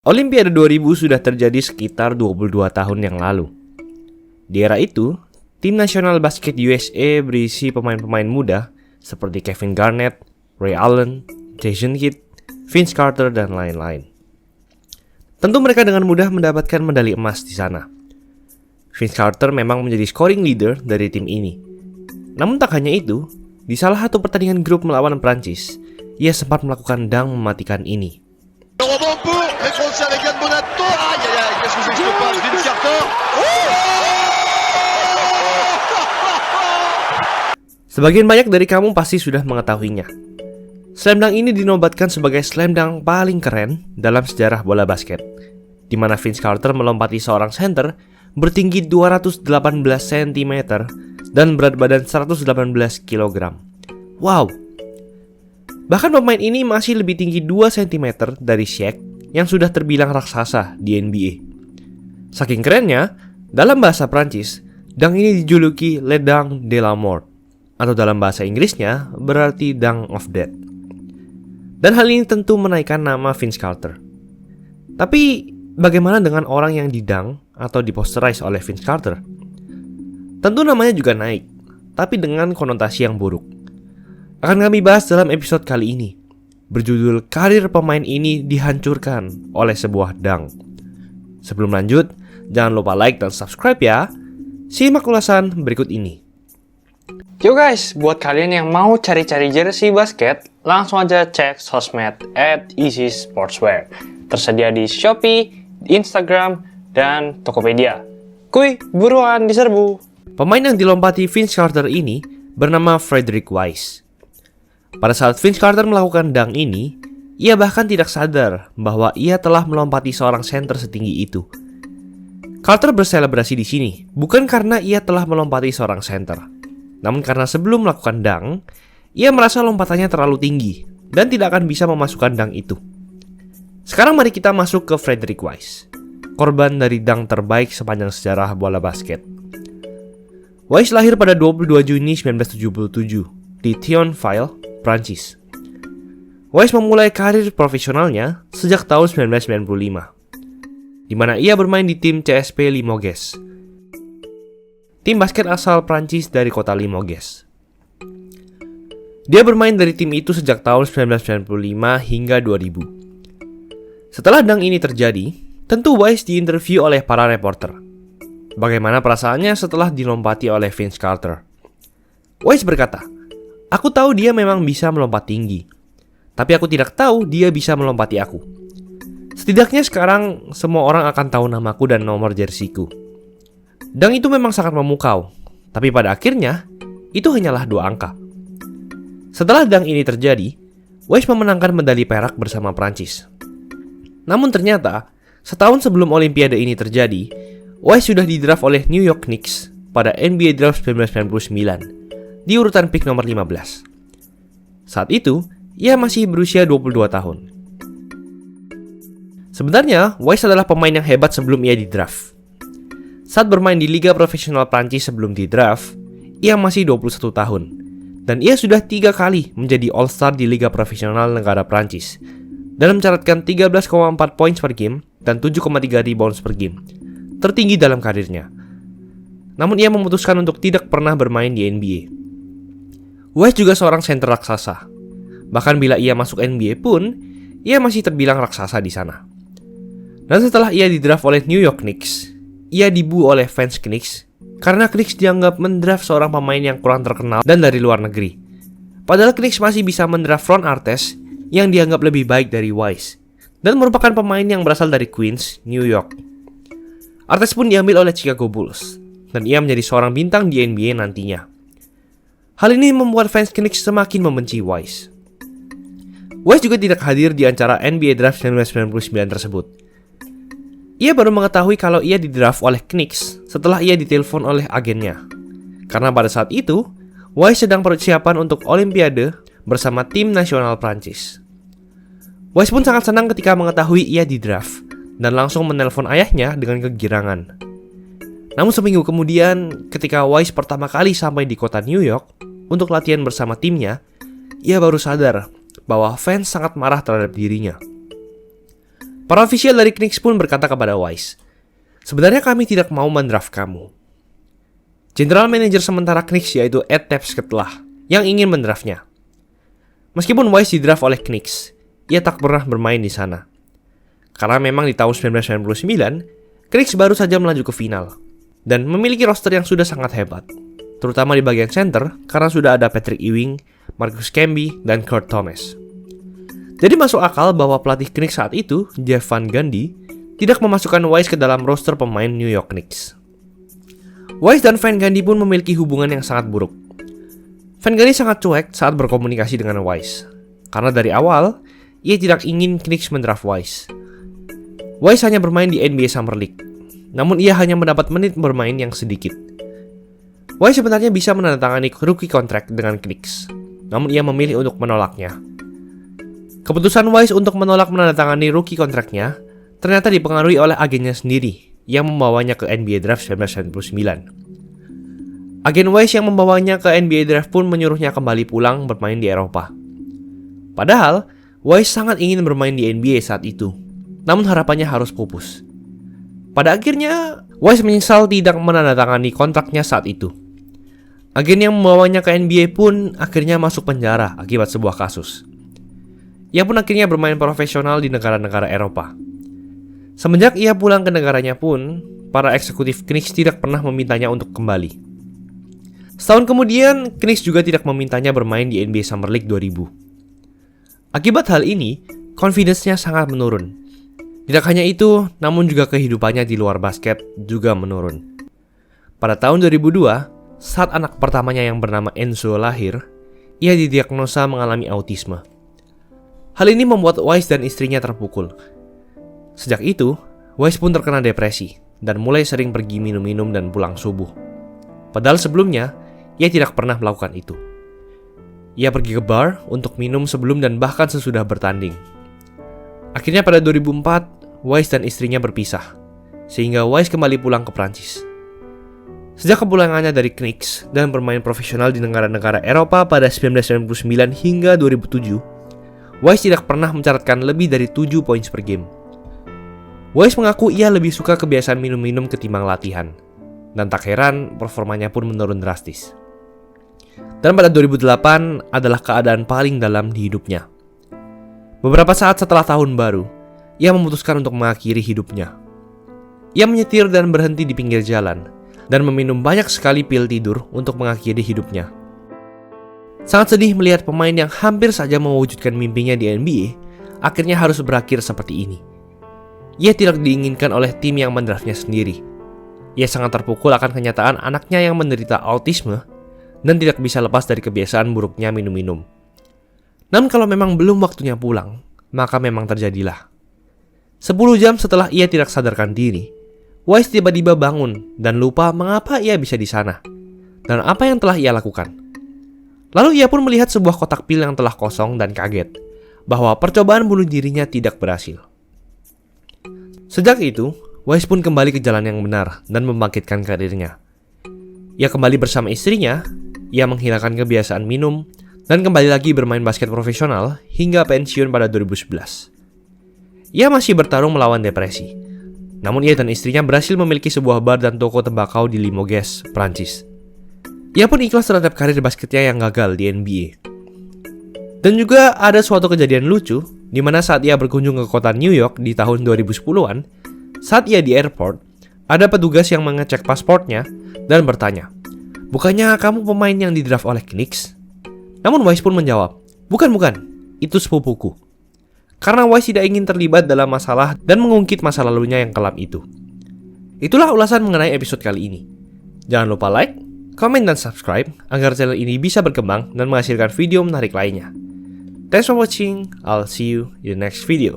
Olimpiade 2000 sudah terjadi sekitar 22 tahun yang lalu. Di era itu, tim nasional basket USA berisi pemain-pemain muda seperti Kevin Garnett, Ray Allen, Jason Kidd, Vince Carter, dan lain-lain. Tentu mereka dengan mudah mendapatkan medali emas di sana. Vince Carter memang menjadi scoring leader dari tim ini. Namun tak hanya itu, di salah satu pertandingan grup melawan Prancis, ia sempat melakukan dunk mematikan ini. Sebagian banyak dari kamu pasti sudah mengetahuinya. Slam dunk ini dinobatkan sebagai slam dunk paling keren dalam sejarah bola basket, di mana Vince Carter melompati seorang center bertinggi 218 cm dan berat badan 118 kg. Wow! Bahkan pemain ini masih lebih tinggi 2 cm dari Shaq yang sudah terbilang raksasa di NBA. Saking kerennya, dalam bahasa Prancis, dunk ini dijuluki Le Dunk de la Mort, atau dalam bahasa Inggrisnya berarti Dunk of Death. Dan hal ini tentu menaikkan nama Vince Carter. Tapi bagaimana dengan orang yang didunk atau diposterize oleh Vince Carter? Tentu namanya juga naik, tapi dengan konotasi yang buruk. Akan kami bahas dalam episode kali ini, berjudul Karir Pemain Ini Dihancurkan Oleh Sebuah Dunk. Sebelum lanjut, jangan lupa like dan subscribe ya. Simak ulasan berikut ini. Yo guys, buat kalian yang mau cari-cari jersey basket, langsung aja cek sosmed @easysportswear. Tersedia di Shopee, Instagram, dan Tokopedia. Kuy, buruan diserbu. Pemain yang dilompati Vince Carter ini bernama Frederick Wise. Pada saat Vince Carter melakukan dunk ini, ia bahkan tidak sadar bahwa ia telah melompati seorang center setinggi itu. Carter berselebrasi di sini bukan karena ia telah melompati seorang center, namun karena sebelum melakukan dunk, ia merasa lompatannya terlalu tinggi dan tidak akan bisa memasukkan dunk itu. Sekarang mari kita masuk ke Frederick Wise, korban dari dunk terbaik sepanjang sejarah bola basket. Wise lahir pada 22 Juni 1977 di Thionville, Prancis. Wise memulai karir profesionalnya sejak tahun 1995, di mana ia bermain di tim CSP Limoges, tim basket asal Prancis dari kota Limoges. Dia bermain dari tim itu sejak tahun 1995 hingga 2000. Setelah dunk ini terjadi, tentu Wise diinterview oleh para reporter. Bagaimana perasaannya setelah dilompati oleh Vince Carter? Wise berkata, "Aku tahu dia memang bisa melompat tinggi, tapi aku tidak tahu dia bisa melompati aku. Setidaknya sekarang semua orang akan tahu namaku dan nomor jersiku. Dunk itu memang sangat memukau, tapi pada akhirnya itu hanyalah 2 angka." Setelah dunk ini terjadi, Wise memenangkan medali perak bersama Prancis. Namun ternyata, setahun sebelum Olimpiade ini terjadi, Wise sudah didraft oleh New York Knicks pada NBA Draft 1999 di urutan pick nomor 15. Saat itu, ia masih berusia 22 tahun. Sebenarnya, Wise adalah pemain yang hebat sebelum ia didraft. Saat bermain di Liga Profesional Prancis sebelum didraft, ia masih 21 tahun. Dan ia sudah 3 kali menjadi All-Star di Liga Profesional negara Prancis dan mencatatkan 13,4 points per game dan 7,3 rebounds per game, tertinggi dalam karirnya. Namun ia memutuskan untuk tidak pernah bermain di NBA. Wise juga seorang center raksasa. Bahkan bila ia masuk NBA pun, ia masih terbilang raksasa di sana. Dan setelah ia didraft oleh New York Knicks, ia dibu oleh fans Knicks karena Knicks dianggap mendraft seorang pemain yang kurang terkenal dan dari luar negeri. Padahal Knicks masih bisa mendraft Ron Artest yang dianggap lebih baik dari Wise dan merupakan pemain yang berasal dari Queens, New York. Artest pun diambil oleh Chicago Bulls dan ia menjadi seorang bintang di NBA nantinya. Hal ini membuat fans Knicks semakin membenci Wise. Wise juga tidak hadir di acara NBA Draft 1999 tersebut. Ia baru mengetahui kalau ia didraft oleh Knicks setelah ia ditelepon oleh agennya. Karena pada saat itu, Wise sedang persiapan untuk Olimpiade bersama tim nasional Prancis. Wise pun sangat senang ketika mengetahui ia didraft dan langsung menelpon ayahnya dengan kegirangan. Namun seminggu kemudian, ketika Wise pertama kali sampai di kota New York untuk latihan bersama timnya, ia baru sadar bahwa fans sangat marah terhadap dirinya. Para ofisial dari Knicks pun berkata kepada Wise, "Sebenarnya kami tidak mau mendraft kamu." General Manager sementara Knicks yaitu Ed Tapscott lah yang ingin mendraftnya. Meskipun Wise didraft oleh Knicks, ia tak pernah bermain di sana. Karena memang di tahun 1999, Knicks baru saja melaju ke final dan memiliki roster yang sudah sangat hebat, terutama di bagian center karena sudah ada Patrick Ewing, Marcus Camby, dan Kurt Thomas. Jadi masuk akal bahwa pelatih Knicks saat itu, Jeff Van Gundy, tidak memasukkan Wise ke dalam roster pemain New York Knicks. Wise dan Van Gundy pun memiliki hubungan yang sangat buruk. Van Gundy sangat cuek saat berkomunikasi dengan Wise, karena dari awal, ia tidak ingin Knicks mendraft Wise. Wise hanya bermain di NBA Summer League, namun ia hanya mendapat menit bermain yang sedikit. Wise sebenarnya bisa menandatangani rookie contract dengan Knicks, namun ia memilih untuk menolaknya. Keputusan Wise untuk menolak menandatangani rookie kontraknya ternyata dipengaruhi oleh agennya sendiri yang membawanya ke NBA Draft 1999. Agen Wise yang membawanya ke NBA Draft pun menyuruhnya kembali pulang bermain di Eropa. Padahal, Wise sangat ingin bermain di NBA saat itu, namun harapannya harus pupus. Pada akhirnya, Wise menyesal tidak menandatangani kontraknya saat itu. Agen yang membawanya ke NBA pun akhirnya masuk penjara akibat sebuah kasus. Ia pun akhirnya bermain profesional di negara-negara Eropa. Semenjak ia pulang ke negaranya pun, para eksekutif Knicks tidak pernah memintanya untuk kembali. Setahun kemudian, Knicks juga tidak memintanya bermain di NBA Summer League 2000. Akibat hal ini, confidence-nya sangat menurun. Tidak hanya itu, namun juga kehidupannya di luar basket juga menurun. Pada tahun 2002, saat anak pertamanya yang bernama Enzo lahir, ia didiagnosa mengalami autisme. Hal ini membuat Wise dan istrinya terpukul. Sejak itu, Wise pun terkena depresi dan mulai sering pergi minum-minum dan pulang subuh. Padahal sebelumnya, ia tidak pernah melakukan itu. Ia pergi ke bar untuk minum sebelum dan bahkan sesudah bertanding. Akhirnya pada 2004, Wise dan istrinya berpisah, sehingga Wise kembali pulang ke Prancis. Sejak kepulangannya dari Knicks dan bermain profesional di negara-negara Eropa pada 1999 hingga 2007, Wise tidak pernah mencatatkan lebih dari 7 poin per game. Wise mengaku ia lebih suka kebiasaan minum-minum ketimbang latihan, dan tak heran performanya pun menurun drastis. Dan pada 2008 adalah keadaan paling dalam di hidupnya. Beberapa saat setelah tahun baru, ia memutuskan untuk mengakhiri hidupnya. Ia menyetir dan berhenti di pinggir jalan, dan meminum banyak sekali pil tidur untuk mengakhiri hidupnya. Sangat sedih melihat pemain yang hampir saja mewujudkan mimpinya di NBA, akhirnya harus berakhir seperti ini. Ia tidak diinginkan oleh tim yang mendraftnya sendiri. Ia sangat terpukul akan kenyataan anaknya yang menderita autisme dan tidak bisa lepas dari kebiasaan buruknya minum-minum. Namun kalau memang belum waktunya pulang, maka memang terjadilah. 10 jam setelah ia tidak sadarkan diri, Wise tiba-tiba bangun dan lupa mengapa ia bisa di sana dan apa yang telah ia lakukan. Lalu ia pun melihat sebuah kotak pil yang telah kosong dan kaget bahwa percobaan bunuh dirinya tidak berhasil. Sejak itu, Wise pun kembali ke jalan yang benar dan membangkitkan karirnya. Ia kembali bersama istrinya, ia menghilangkan kebiasaan minum, dan kembali lagi bermain basket profesional hingga pensiun pada 2011. Ia masih bertarung melawan depresi, namun ia dan istrinya berhasil memiliki sebuah bar dan toko tembakau di Limoges, Prancis. Ia pun ikhlas terhadap karir basketnya yang gagal di NBA. Dan juga ada suatu kejadian lucu, di mana saat ia berkunjung ke kota New York di tahun 2010-an, saat ia di airport, ada petugas yang mengecek pasportnya dan bertanya, "Bukannya kamu pemain yang didraft oleh Knicks?" Namun Wise pun menjawab, Bukan, itu sepupuku." Karena Wise tidak ingin terlibat dalam masalah dan mengungkit masa lalunya yang kelam itu. Itulah ulasan mengenai episode kali ini. Jangan lupa like, komen, dan subscribe agar channel ini bisa berkembang dan menghasilkan video menarik lainnya. Thanks for watching, I'll see you in the next video.